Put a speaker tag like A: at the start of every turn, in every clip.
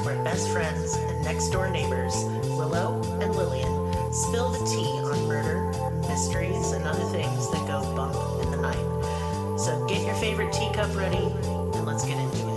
A: where best friends and next-door neighbors, Willow and Lillian, spill the tea on murder, mysteries, and other things that go bump in the night. So get your favorite teacup ready, and let's get into it.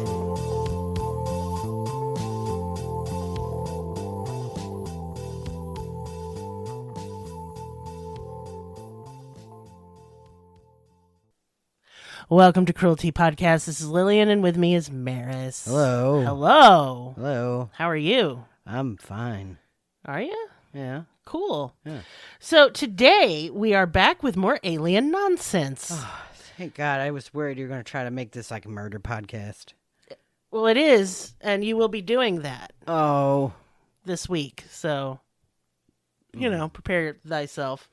A: Welcome to Cruelty Podcast. This is Lillian, and with me is Maris.
B: Hello.
A: Hello.
B: Hello.
A: How are you?
B: I'm fine.
A: Are you?
B: Yeah.
A: Cool.
B: Yeah.
A: So today we are back with more alien nonsense.
B: Oh, thank God. I was worried you were going to try to make this like a murder podcast.
A: Well, it is, and you will be doing that
B: Oh.
A: this week. So, prepare thyself.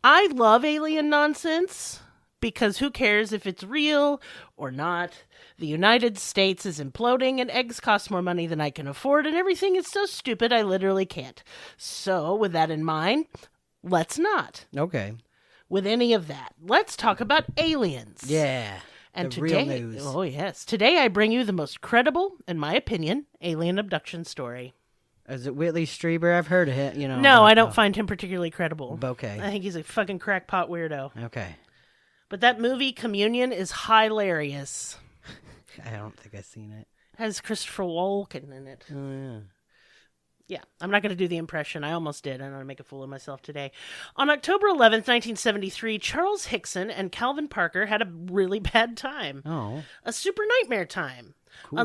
A: I love alien nonsense. Because who cares if it's real or not? The United States is imploding and eggs cost more money than I can afford and everything is so stupid I literally can't. So, with that in mind, let's not.
B: Okay.
A: With any of that. Let's talk about aliens.
B: Yeah.
A: And
B: the
A: today,
B: real news.
A: Oh, yes. Today I bring you the most credible, in my opinion, alien abduction story.
B: Is it Whitley Strieber? I've heard of it,
A: No, I don't find him particularly credible.
B: Okay.
A: I think he's a fucking crackpot weirdo.
B: Okay.
A: But that movie, Communion, is hilarious.
B: I don't think I've seen it.
A: Has Christopher Walken in it.
B: Oh, yeah.
A: Yeah, I'm not going to do the impression. I almost did. I'm going to make a fool of myself today. On October 11th, 1973, Charles Hickson and Calvin Parker had a really bad time.
B: Oh.
A: A super nightmare time.
B: Cool.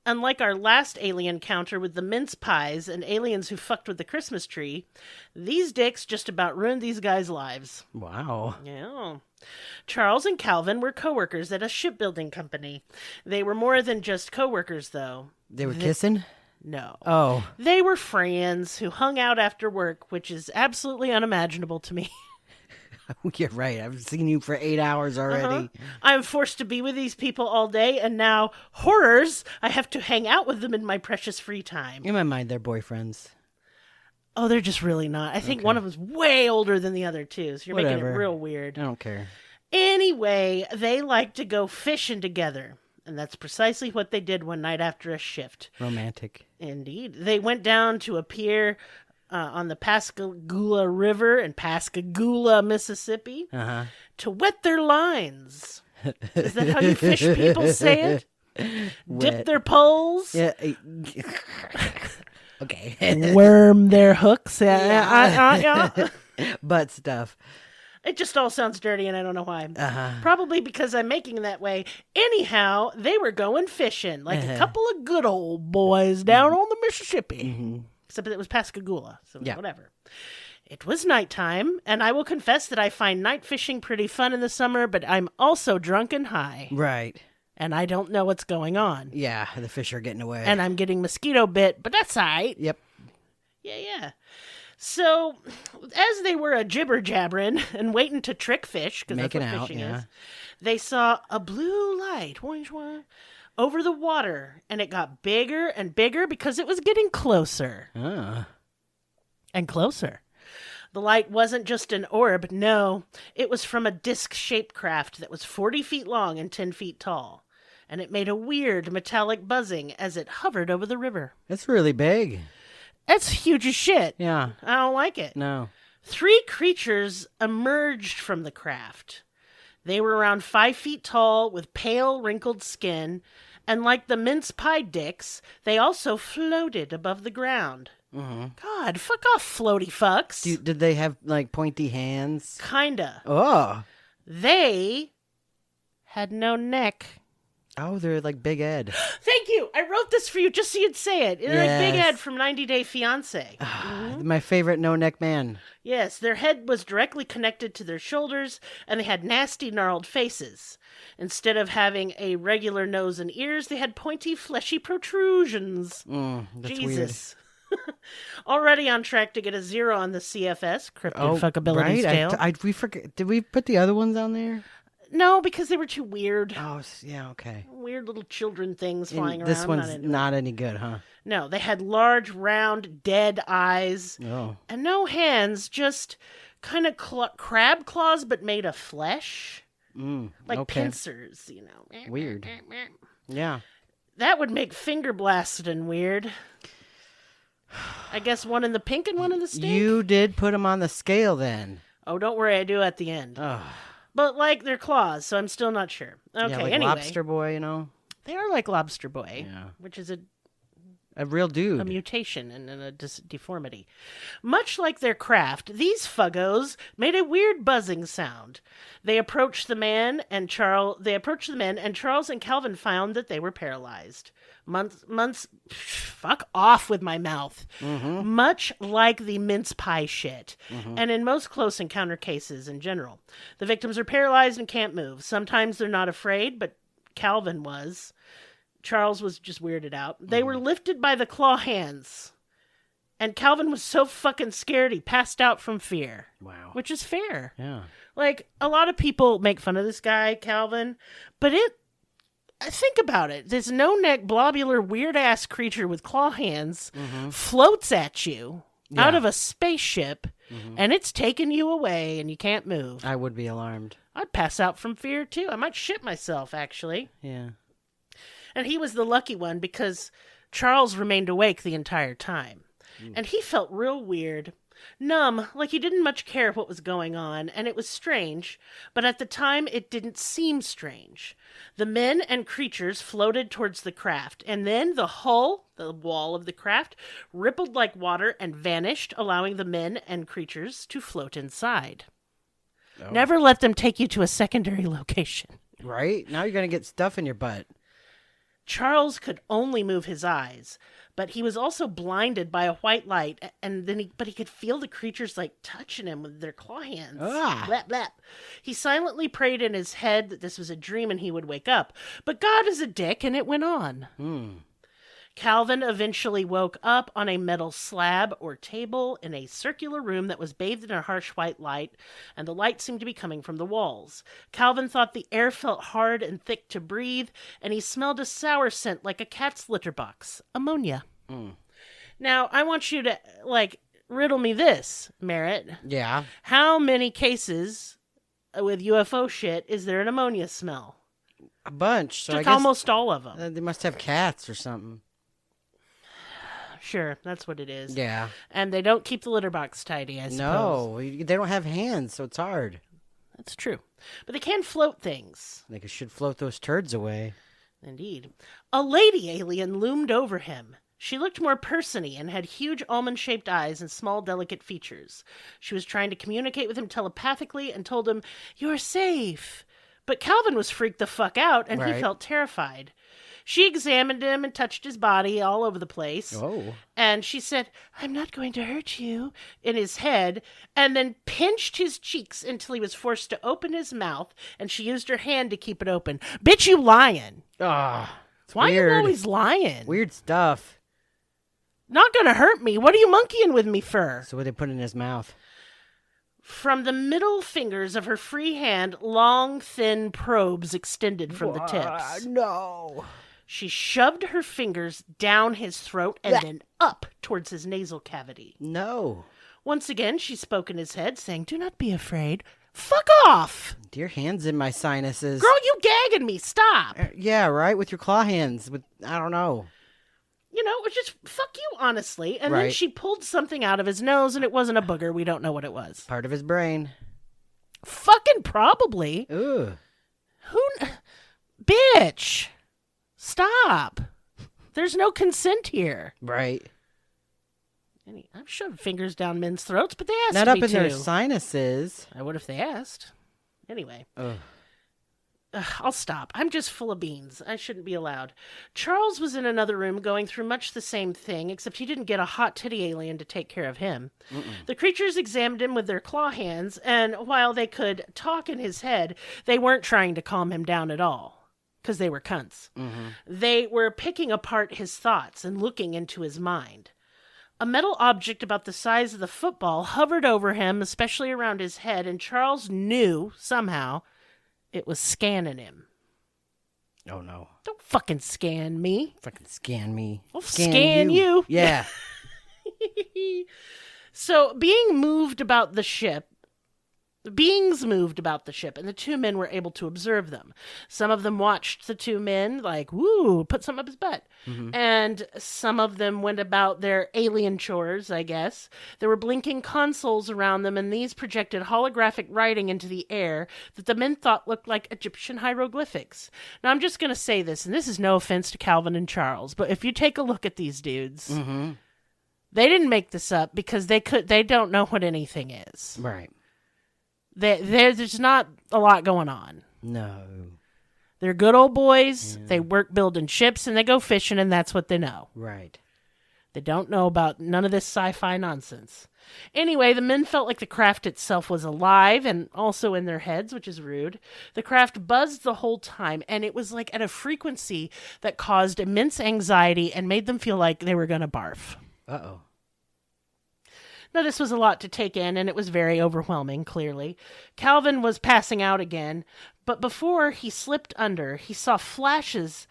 A: Unlike our last alien encounter with the mince pies and aliens who fucked with the Christmas tree, these dicks just about ruined these guys' lives.
B: Wow.
A: Yeah. Charles and Calvin were co-workers at a shipbuilding company. They were more than just co-workers, though.
B: They were kissing?
A: No.
B: Oh.
A: They were friends who hung out after work, which is absolutely unimaginable to me.
B: You're right. I've seen you for 8 hours already.
A: I'm forced to be with these people all day, and now, horrors, I have to hang out with them in my precious free time.
B: In my mind, they're boyfriends.
A: Oh, they're just really not. I think one of them's way older than the other two, so you're making it real weird.
B: I don't care.
A: Anyway, they like to go fishing together. And that's precisely what they did one night after a shift.
B: Romantic.
A: Indeed. They went down to a pier on the Pascagoula River in Pascagoula, Mississippi, to wet their lines. Is that how you fish people say it? Dip their poles?
B: Yeah. Okay.
A: Worm their hooks? Yeah.
B: Butt stuff.
A: It just all sounds dirty, and I don't know why. Probably because I'm making it that way. Anyhow, they were going fishing, like a couple of good old boys down on the Mississippi. Except that it was Pascagoula, so whatever. It was nighttime, and I will confess that I find night fishing pretty fun in the summer, but I'm also drunk and high.
B: Right.
A: And I don't know what's going on.
B: Yeah, the fish are getting away.
A: And I'm getting mosquito bit, but that's all right.
B: Yep.
A: Yeah. So, as they were jibber-jabbering and waiting to trick fish, because that's what fishing is, they saw a blue light over the water, and it got bigger and bigger because it was getting closer. And closer. The light wasn't just an orb, no. It was from a disc-shaped craft that was 40 feet long and 10 feet tall, and it made a weird metallic buzzing as it hovered over the river.
B: That's really big.
A: That's huge as shit.
B: Yeah.
A: I don't like it.
B: No.
A: 3 creatures emerged from the craft. They were around 5 feet tall with pale, wrinkled skin, and like the mince pie dicks, they also floated above the ground. God, fuck off, floaty fucks.
B: Did they have, like, pointy hands?
A: Kinda.
B: Oh.
A: They had no neck.
B: Oh, they're like Big Ed.
A: Thank you. I wrote this for you just so you'd say it. They're like Big Ed from 90 Day Fiancé.
B: My favorite no-neck man.
A: Yes, their head was directly connected to their shoulders, and they had nasty, gnarled faces. Instead of having a regular nose and ears, they had pointy, fleshy protrusions.
B: That's
A: Jesus. Already on track to get a 0 on the CFS, Cryptid Fuckability Scale.
B: We forget. Did we put the other ones on there?
A: No, because they were too weird.
B: Oh, yeah, okay.
A: Weird little children things flying around.
B: This one's not any good, huh?
A: No, they had large, round, dead eyes.
B: Oh.
A: And no hands, just kind of crab claws, but made of flesh. Like pincers,
B: Weird. Yeah.
A: That would make finger blasting weird. I guess one in the pink and one in the stink?
B: You did put them on the scale then.
A: Oh, don't worry, I do at the end.
B: Oh.
A: But, like, they're claws, so I'm still not sure. Okay,
B: yeah, like
A: anyway.
B: Lobster Boy, you know?
A: They are like Lobster Boy,
B: Yeah.
A: which is
B: a real dude.
A: A mutation and a deformity. Much like their craft, these fuggos made a weird buzzing sound. They approached the man, and Charles and Calvin found that they were paralyzed. Fuck off with my mouth.
B: Mm-hmm.
A: Much like the mince pie shit, and in most close encounter cases in general. The victims are paralyzed and can't move. Sometimes they're not afraid, but Calvin was. Charles was just weirded out. They were lifted by the claw hands. And Calvin was so fucking scared he passed out from fear.
B: Wow.
A: Which is fair.
B: Yeah.
A: Like, a lot of people make fun of this guy, Calvin, but think about it. This no-neck, blobular, weird-ass creature with claw hands floats at you out of a spaceship, and it's taking you away, and you can't move.
B: I would be alarmed.
A: I'd pass out from fear, too. I might shit myself, actually.
B: Yeah.
A: And he was the lucky one because Charles remained awake the entire time. And he felt real weird, numb, like he didn't much care what was going on, and it was strange, but at the time it didn't seem strange. The men and creatures floated towards the craft, and then the wall of the craft, rippled like water and vanished, allowing the men and creatures to float inside. Oh. Never let them take you to a secondary location.
B: Right? Now you're going to get stuff in your butt.
A: Charles could only move his eyes, but he was also blinded by a white light, and but he could feel the creatures like touching him with their claw hands. Blap, blap. He silently prayed in his head that this was a dream and he would wake up, but God is a dick, and it went on. Calvin eventually woke up on a metal slab or table in a circular room that was bathed in a harsh white light, and the light seemed to be coming from the walls. Calvin thought the air felt hard and thick to breathe, and he smelled a sour scent like a cat's litter box. Ammonia. Now, I want you to, riddle me this, Merritt.
B: Yeah.
A: How many cases with UFO shit is there an ammonia smell?
B: A bunch. So
A: I guess almost all of them.
B: They must have cats or something.
A: Sure, that's what it is.
B: Yeah.
A: And they don't keep the litter box tidy, I suppose.
B: No, they don't have hands, so it's hard.
A: That's true. But they can float things.
B: They should float those turds away.
A: Indeed. A lady alien loomed over him. She looked more person-y and had huge almond-shaped eyes and small, delicate features. She was trying to communicate with him telepathically and told him, "You're safe." But Calvin was freaked the fuck out, and he felt terrified. She examined him and touched his body all over the place.
B: Oh.
A: And she said, "I'm not going to hurt you," in his head, and then pinched his cheeks until he was forced to open his mouth, and she used her hand to keep it open. Bitch, you lying. Why
B: weird.
A: are you always lying?
B: Weird stuff.
A: Not gonna hurt me. What are you monkeying with me for?
B: So what they put in his mouth?
A: From the middle fingers of her free hand, long, thin probes extended from the tips.
B: No.
A: She shoved her fingers down his throat and then up towards his nasal cavity.
B: No.
A: Once again, she spoke in his head, saying, "Do not be afraid. Fuck off."
B: Your hands in my sinuses.
A: Girl, you gagging me. Stop.
B: Yeah, right? With your claw hands. I don't know.
A: You know, it was just, fuck you, honestly. And then she pulled something out of his nose, and it wasn't a booger. We don't know what it was.
B: Part of his brain.
A: Fucking probably.
B: Ooh.
A: Bitch. Stop. There's no consent here.
B: Right.
A: I've shoved fingers down men's throats, but they asked me to.
B: Not up in their sinuses.
A: I would if they asked. Anyway.
B: Ugh.
A: I'll stop. I'm just full of beans. I shouldn't be allowed. Charles was in another room going through much the same thing, except he didn't get a hot titty alien to take care of him. The creatures examined him with their claw hands, and while they could talk in his head, they weren't trying to calm him down at all, because they were cunts. They were picking apart his thoughts and looking into his mind. A metal object about the size of the football hovered over him, especially around his head, and Charles knew, somehow, it was scanning him.
B: Oh, no.
A: Don't fucking scan me.
B: Fucking scan me.
A: I'll scan you.
B: Yeah.
A: So, being moved about the ship, Beings moved about the ship, and the two men were able to observe them. Some of them watched the two men, like, woo, put something up his butt. Mm-hmm. And some of them went about their alien chores, I guess. There were blinking consoles around them, and these projected holographic writing into the air that the men thought looked like Egyptian hieroglyphics. Now, I'm just going to say this, and this is no offense to Calvin and Charles, but if you take a look at these dudes,
B: mm-hmm.
A: they didn't make this up because they don't know what anything is.
B: Right.
A: There's not a lot going on.
B: No.
A: They're good old boys. Yeah. They work building ships and they go fishing, and that's what they know.
B: Right.
A: They don't know about none of this sci-fi nonsense. Anyway, the men felt like the craft itself was alive and also in their heads, which is rude. The craft buzzed the whole time, and it was like at a frequency that caused immense anxiety and made them feel like they were going to barf.
B: Uh-oh.
A: Now, this was a lot to take in, and it was very overwhelming, clearly. Calvin was passing out again, but before he slipped under, he saw flashes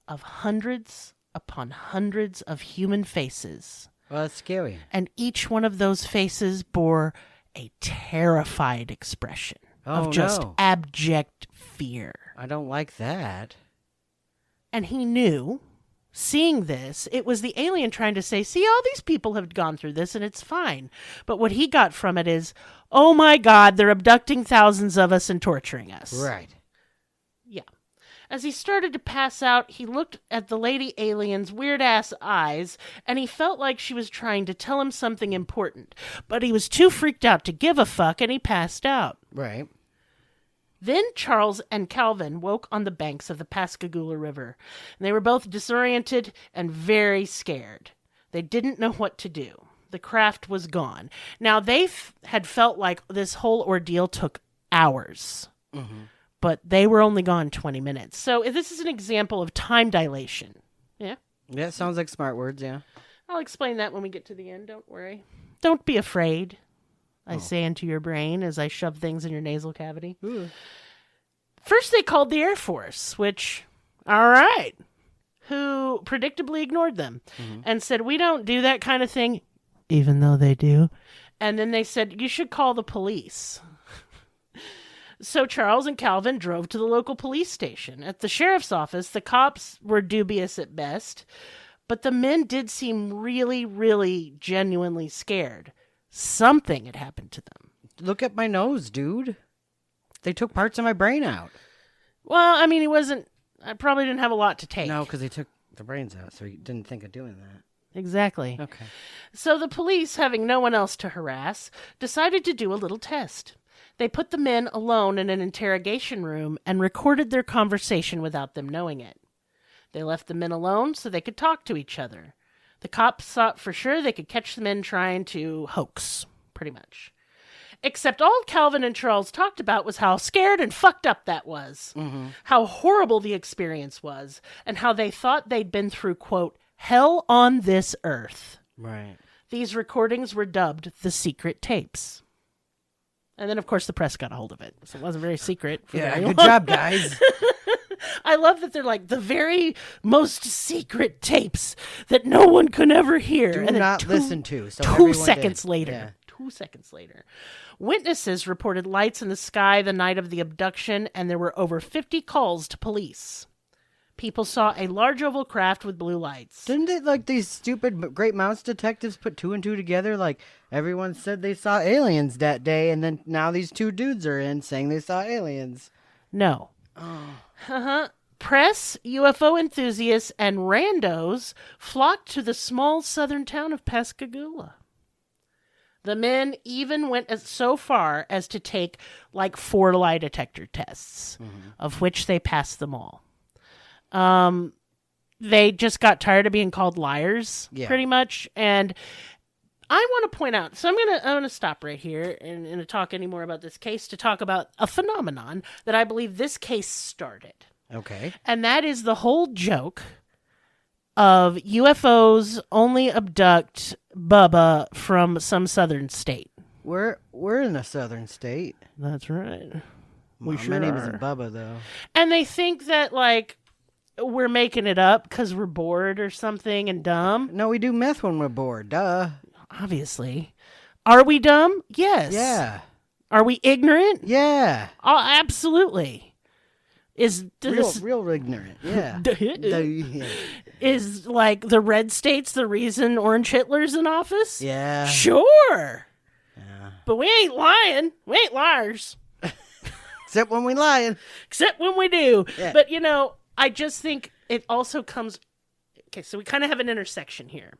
A: of hundreds upon hundreds of human faces.
B: Well, that's scary.
A: And each one of those faces bore a terrified expression of just abject fear.
B: I don't like that.
A: And he knew... Seeing this, it was the alien trying to say, see, all these people have gone through this and it's fine. But what he got from it is, oh my God, they're abducting thousands of us and torturing us.
B: Right.
A: Yeah. As he started to pass out, he looked at the lady alien's weird-ass eyes, and he felt like she was trying to tell him something important. But he was too freaked out to give a fuck, and he passed out.
B: Right.
A: Then Charles and Calvin woke on the banks of the Pascagoula River. And they were both disoriented and very scared. They didn't know what to do. The craft was gone. Now, they had felt like this whole ordeal took hours. Mm-hmm. But they were only gone 20 minutes. So this is an example of time dilation. Yeah?
B: Yeah, it sounds like smart words, yeah.
A: I'll explain that when we get to the end. Don't worry. Don't be afraid. I say into your brain as I shove things in your nasal cavity.
B: Ooh.
A: First, they called the Air Force, which, all right, who predictably ignored them and said, we don't do that kind of thing, even though they do. And then they said, you should call the police. So Charles and Calvin drove to the local police station. At the sheriff's office, the cops were dubious at best, but the men did seem really, really genuinely scared. Something had happened to them.
B: Look at my nose, dude. They took parts of my brain out.
A: Well, I mean, I probably didn't have a lot to take.
B: No, because they took the brains out, so he didn't think of doing that.
A: Exactly.
B: Okay.
A: So the police, having no one else to harass, decided to do a little test. They put the men alone in an interrogation room and recorded their conversation without them knowing it. They left the men alone so they could talk to each other. The cops thought for sure they could catch the men trying to hoax, pretty much. Except all Calvin and Charles talked about was how scared and fucked up that was, how horrible the experience was, and how they thought they'd been through, quote, hell on this earth.
B: Right.
A: These recordings were dubbed the secret tapes. And then, of course, the press got a hold of it, so it wasn't very secret.
B: Yeah, good job, guys.
A: I love that they're like the very most secret tapes that no one can ever hear.
B: Do not listen to. So
A: 2 seconds later. Yeah. 2 seconds later. Witnesses reported lights in the sky the night of the abduction, and there were over 50 calls to police. People saw a large oval craft with blue lights.
B: Didn't it, like, these stupid Great Mounts detectives put 2 and 2 together? Like, everyone said they saw aliens that day, and then now these 2 dudes are in saying they saw aliens.
A: No. Oh. Press, UFO enthusiasts, and randos flocked to the small southern town of Pascagoula. The men even went so far as to take like 4 lie detector tests, of which they passed them all. They just got tired of being called liars, pretty much. And I want to point out, so I'm gonna stop right here and to talk any more about this case to talk about a phenomenon that I believe this case started.
B: Okay.
A: And that is the whole joke of UFOs only abduct Bubba from some southern state.
B: We're in a southern state.
A: That's right.
B: My name isn't Bubba, though.
A: And they think that, like, we're making it up because we're bored or something and dumb.
B: No, we do meth when we're bored. Duh.
A: Obviously. Are we dumb? Yes.
B: Yeah.
A: Are we ignorant?
B: Yeah.
A: Oh, absolutely.
B: Real ignorant. Yeah.
A: Is like the red states the reason Orange Hitler's in office?
B: Yeah.
A: Sure.
B: Yeah.
A: But we ain't lying. We ain't liars.
B: Except when we lying.
A: Except when we do.
B: Yeah.
A: But, I just think it also comes... Okay, so we kind of have an intersection here.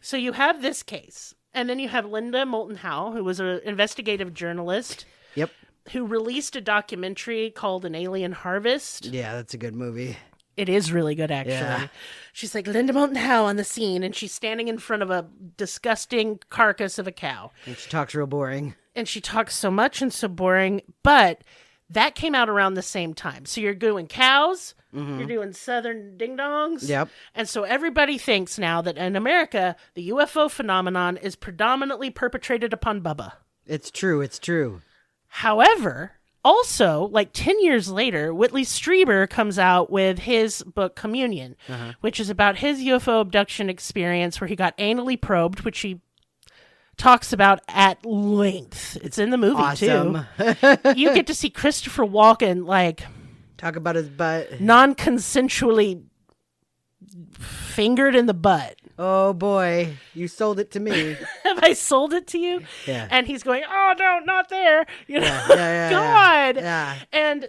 A: So you have this case, and then you have Linda Moulton Howe, who was an investigative journalist.
B: Yep.
A: Who released a documentary called An Alien Harvest.
B: Yeah, that's a good movie.
A: It is really good, actually.
B: Yeah.
A: She's like Linda Moulton Howe on the scene, and she's standing in front of a disgusting carcass of a cow.
B: And she talks real boring.
A: And she talks so much and so boring, but that came out around the same time. So you're doing cows, you're doing southern ding-dongs.
B: Yep.
A: And so everybody thinks now that in America, the UFO phenomenon is predominantly perpetrated upon Bubba.
B: It's true. It's true.
A: However, also, like 10 years later, Whitley Strieber comes out with his book Communion, which is about his UFO abduction experience where he got anally probed, which he talks about at length. It's in the movie, too. You get to see Christopher Walken, like...
B: Talk about his butt.
A: Non-consensually fingered in the butt.
B: Oh, boy. You sold it to me.
A: Have I sold it to you?
B: Yeah.
A: And he's going, oh, no, not there.
B: Yeah,
A: God.
B: Yeah.
A: And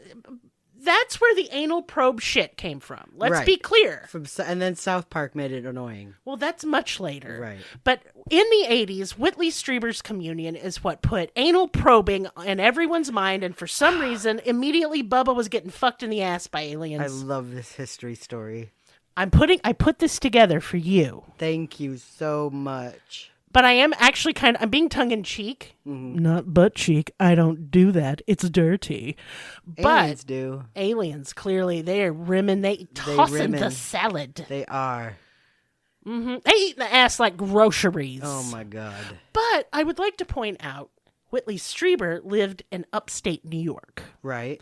A: that's where the anal probe shit came from. Let's
B: Right.
A: be clear.
B: And then South Park made it annoying.
A: Well, that's much later.
B: Right.
A: But in the 80s, Whitley Strieber's Communion is what put anal probing in everyone's mind. And for some reason, immediately Bubba was getting fucked in the ass by aliens.
B: I love this history story.
A: I put this together for you.
B: Thank you so much.
A: But I am actually I'm being tongue-in-cheek. Not butt-cheek. I don't do that. It's dirty.
B: Aliens do.
A: Aliens, clearly, they are rimming. They tossing the salad.
B: They are.
A: They eat the ass like groceries.
B: Oh, my God.
A: But I would like to point out, Whitley Strieber lived in upstate New York.
B: Right.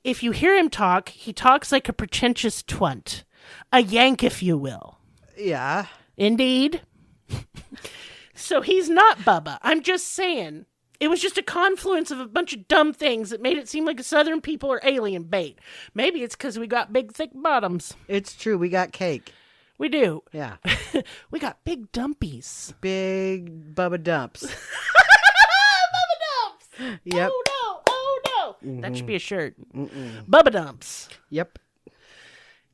A: If you hear him talk, he talks like a pretentious twunt. A Yank, if you will.
B: Yeah.
A: Indeed. So he's not Bubba. I'm just saying. It was just a confluence of a bunch of dumb things that made it seem like Southern people are alien bait. Maybe it's because we got big, thick bottoms.
B: It's true. We got cake.
A: We do.
B: Yeah.
A: We got big dumpies.
B: Big Bubba dumps.
A: Bubba dumps!
B: Yep.
A: Oh, no. Oh, no. That should be a shirt. Bubba dumps.
B: Yep.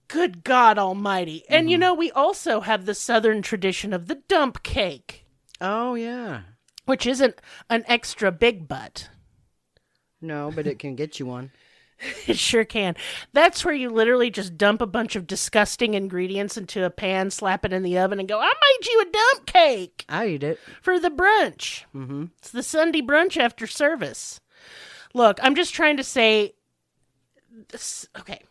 A: Good God almighty. And we also have the Southern tradition of the dump cake.
B: Oh, yeah.
A: Which isn't an extra big butt.
B: No, but it can get you one.
A: It sure can. That's where you literally just dump a bunch of disgusting ingredients into a pan, slap it in the oven, and go, I made you a dump cake.
B: I eat it.
A: For the brunch. Mm-hmm. It's the Sunday brunch after service. Look, I'm just trying to say... Okay.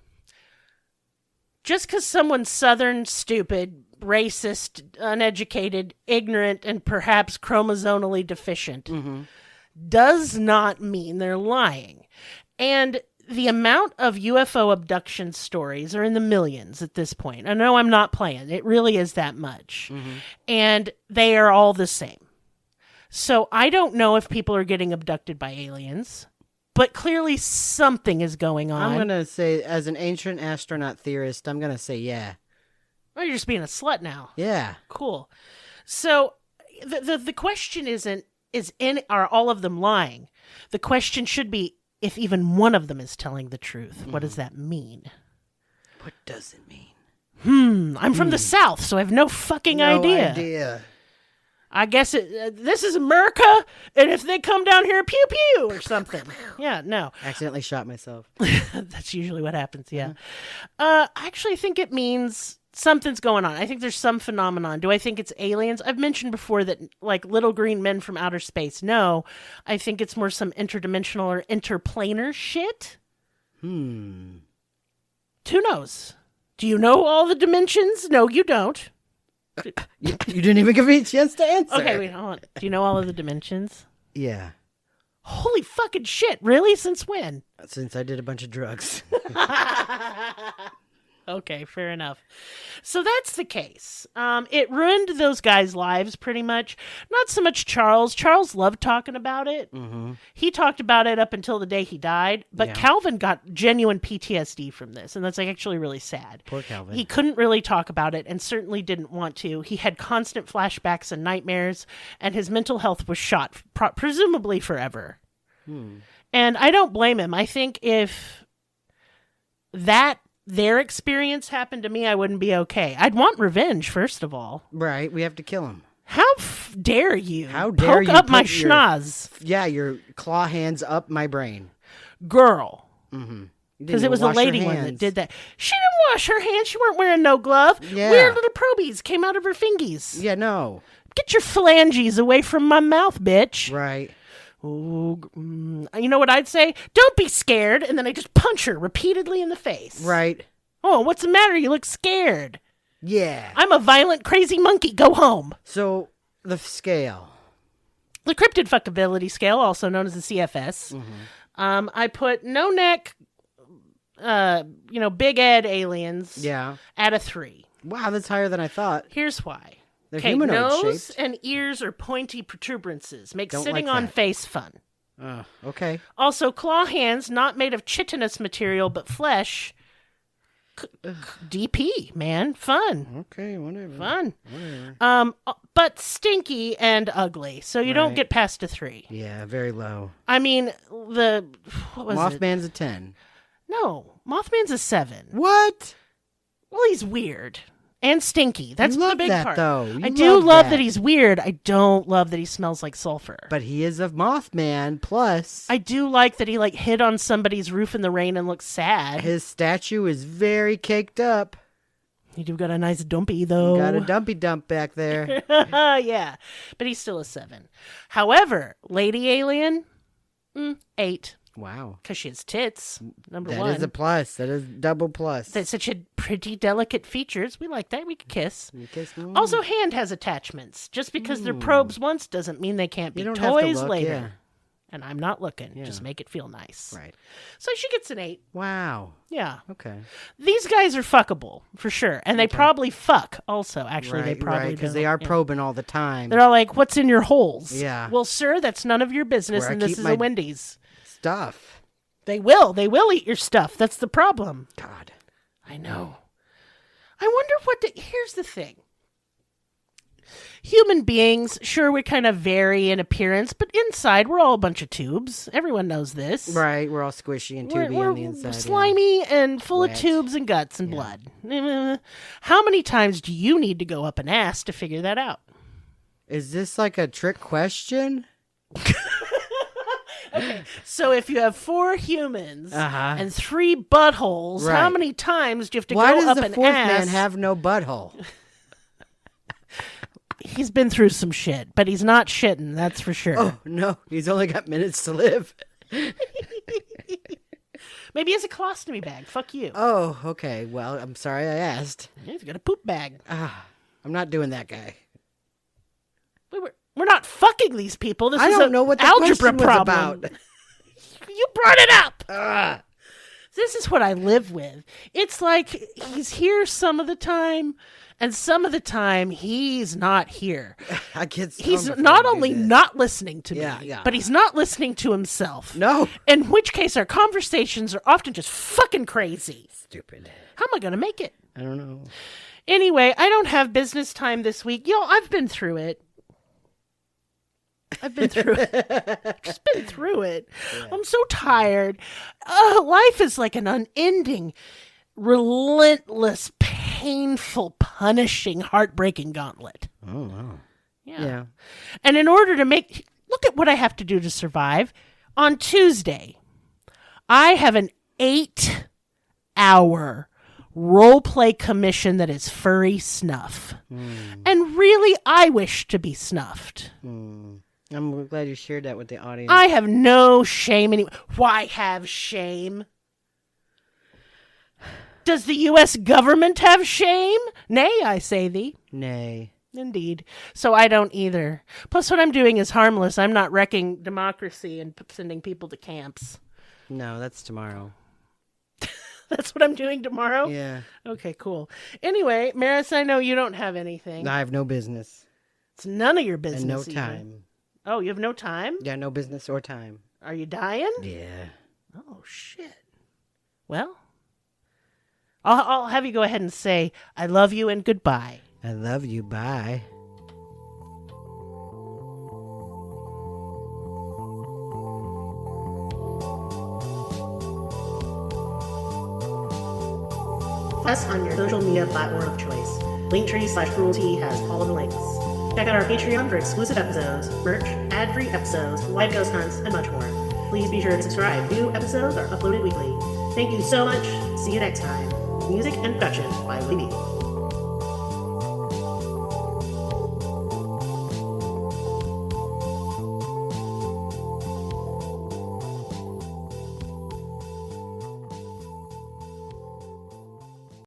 A: Just because someone's Southern, stupid, racist, uneducated, ignorant, and perhaps chromosomally deficient does not mean they're lying. And the amount of UFO abduction stories are in the millions at this point. I know I'm not playing. It really is that much. And they are all the same. So I don't know if people are getting abducted by aliens. But clearly something is going on.
B: I'm going to say, as an ancient astronaut theorist, I'm going to say yeah.
A: Oh, you're just being a slut now.
B: Yeah.
A: Cool. So the question are all of them lying? The question should be if even one of them is telling the truth. What does that mean?
B: What does it mean?
A: I'm from the South, so I have no fucking idea. I guess this is America, and if they come down here, pew pew or something. Yeah, no.
B: Accidentally shot myself.
A: That's usually what happens, yeah. I actually think it means something's going on. I think there's some phenomenon. Do I think it's aliens? I've mentioned before that, like, little green men from outer space. No, I think it's more some interdimensional or interplanar shit. Who knows? Do you know all the dimensions? No, you don't.
B: You didn't even give me a chance to answer.
A: Okay, wait, hold on. Do you know all of the dimensions?
B: Yeah.
A: Holy fucking shit, really? Since when?
B: Since I did a bunch of drugs.
A: Okay, fair enough. So that's the case. It ruined those guys' lives pretty much. Not so much Charles. Charles loved talking about it.
B: Mm-hmm.
A: He talked about it up until the day he died. But Calvin got genuine PTSD from this, and that's actually really sad.
B: Poor Calvin.
A: He couldn't really talk about it and certainly didn't want to. He had constant flashbacks and nightmares, and his mental health was shot, presumably forever. And I don't blame him. I think if their experience happened to me, I wouldn't be okay. I'd want revenge, first of all.
B: Right, we have to kill him.
A: How dare you?
B: How dare
A: poke
B: you
A: up my schnoz?
B: Your claw hands up my brain.
A: Girl.
B: Mm-hmm.
A: Because it was a lady one that did that. She didn't wash her hands. She weren't wearing no glove.
B: Yeah.
A: Weird little probies came out of her fingies.
B: Yeah, no.
A: Get your phalanges away from my mouth, bitch.
B: Right.
A: Ooh, you know what I'd say? Don't be scared. And then I just punch her repeatedly in the face.
B: Right.
A: Oh, what's the matter? You look scared.
B: Yeah.
A: I'm a violent, crazy monkey. Go home.
B: So, the scale.
A: The cryptid fuckability scale, also known as the CFS. Mm-hmm. I put no neck, Big Ed aliens at a 3.
B: Wow, that's higher than I thought.
A: Here's why.
B: They're humanoid
A: nose
B: shaped.
A: and ears are pointy protuberances. Make
B: Don't
A: sitting
B: like
A: on
B: that.
A: face fun.
B: Okay.
A: Also, claw hands, not made of chitinous material, but flesh. DP, man. Fun.
B: Okay, whatever.
A: Fun.
B: Whatever.
A: But stinky and ugly. So you don't get past a 3.
B: Yeah, very low.
A: I mean, what was
B: Mothman's
A: it?
B: a 10.
A: No, Mothman's a 7.
B: What?
A: Well, he's weird. And stinky. That's
B: you love
A: the big
B: that,
A: part.
B: Though. You
A: I do love
B: that
A: he's weird. I don't love that he smells like sulfur.
B: But he is a Mothman, plus...
A: I do like that he hid on somebody's roof in the rain and looks sad.
B: His statue is very caked up.
A: You do got a nice dumpy, though.
B: Got a dumpy dump back there.
A: Yeah, but he's still a 7. However, Lady Alien, 8.
B: Wow.
A: Because she has tits, number 1.
B: That is a plus. That is double plus.
A: That's such a pretty delicate features. We like that. We could kiss.
B: Kiss
A: Also, hand has attachments. Just because they're probes once doesn't mean they can't be
B: You don't have to
A: toys
B: look,
A: later.
B: yeah.
A: And I'm not looking.
B: Yeah.
A: Just make it feel nice.
B: Right.
A: So she gets an 8.
B: Wow.
A: Yeah.
B: Okay.
A: These guys are fuckable, for sure. And they probably fuck also. Actually, they probably do.
B: Because they are probing all the time.
A: They're all like, what's in your holes?
B: Yeah.
A: Well, sir, that's none of your business,
B: Where I
A: and this
B: keep
A: is
B: my
A: a Wendy's.
B: Stuff.
A: They will eat your stuff. That's the problem.
B: God.
A: I know. I wonder here's the thing. Human beings, sure, we kind of vary in appearance, but inside, we're all a bunch of tubes. Everyone knows this.
B: Right, we're all squishy and tubey
A: We're
B: on the inside.
A: slimy and full
B: Wet.
A: of tubes and guts and blood. How many times do you need to go up an ass to figure that out?
B: Is this like a trick question?
A: Okay, so if you have 4 humans
B: Uh-huh.
A: and 3 buttholes, how
B: Right.
A: many times do you have to
B: Why
A: go
B: does
A: up
B: the
A: an
B: fourth
A: ass?
B: man have no butthole?
A: He's been through some shit, but he's not shitting, that's for sure.
B: Oh, no. He's only got minutes to live.
A: Maybe he has a colostomy bag. Fuck you.
B: Oh, okay. Well, I'm sorry I asked.
A: He's got a poop bag.
B: I'm not doing that guy.
A: We're not fucking these people. This
B: I
A: is
B: don't know what the
A: algebra
B: question was
A: problem.
B: about.
A: You brought it up. This is what I live with. It's like he's here some of the time, and some of the time he's not here.
B: I get
A: He's not only not listening to me, but he's not listening to himself.
B: No.
A: In which case, our conversations are often just fucking crazy.
B: Stupid.
A: How am I going to make it?
B: I don't know.
A: Anyway, I don't have business time this week. I've been through it. I've been through it. Just been through it. Yeah. I'm so tired. Life is like an unending, relentless, painful, punishing, heartbreaking gauntlet.
B: Oh, wow.
A: Yeah. And in order to look at what I have to do to survive. On Tuesday, I have an 8-hour role-play commission that is furry snuff. And really, I wish to be snuffed.
B: I'm glad you shared that with the audience.
A: I have no shame anymore. Why have shame? Does the U.S. government have shame? Nay, I say thee.
B: Nay.
A: Indeed. So I don't either. Plus, what I'm doing is harmless. I'm not wrecking democracy and sending people to camps.
B: No, that's tomorrow.
A: That's what I'm doing tomorrow?
B: Yeah.
A: Okay, cool. Anyway, Maris, I know you don't have anything.
B: I have no business.
A: It's none of your business.
B: And no
A: even.
B: time.
A: Oh, you have no time?
B: Yeah, no business or time.
A: Are you dying?
B: Yeah.
A: Oh, shit. Well, I'll have you go ahead and say, I love you and goodbye.
B: I love you. Bye.
A: Us on your social media platform of choice. Linktree/cruelty has all of the links. Check out our Patreon for exclusive episodes, merch, ad-free episodes, live ghost hunts, and much more. Please be sure to subscribe. New episodes are uploaded weekly. Thank you so much. See you next time. Music and production by Libby.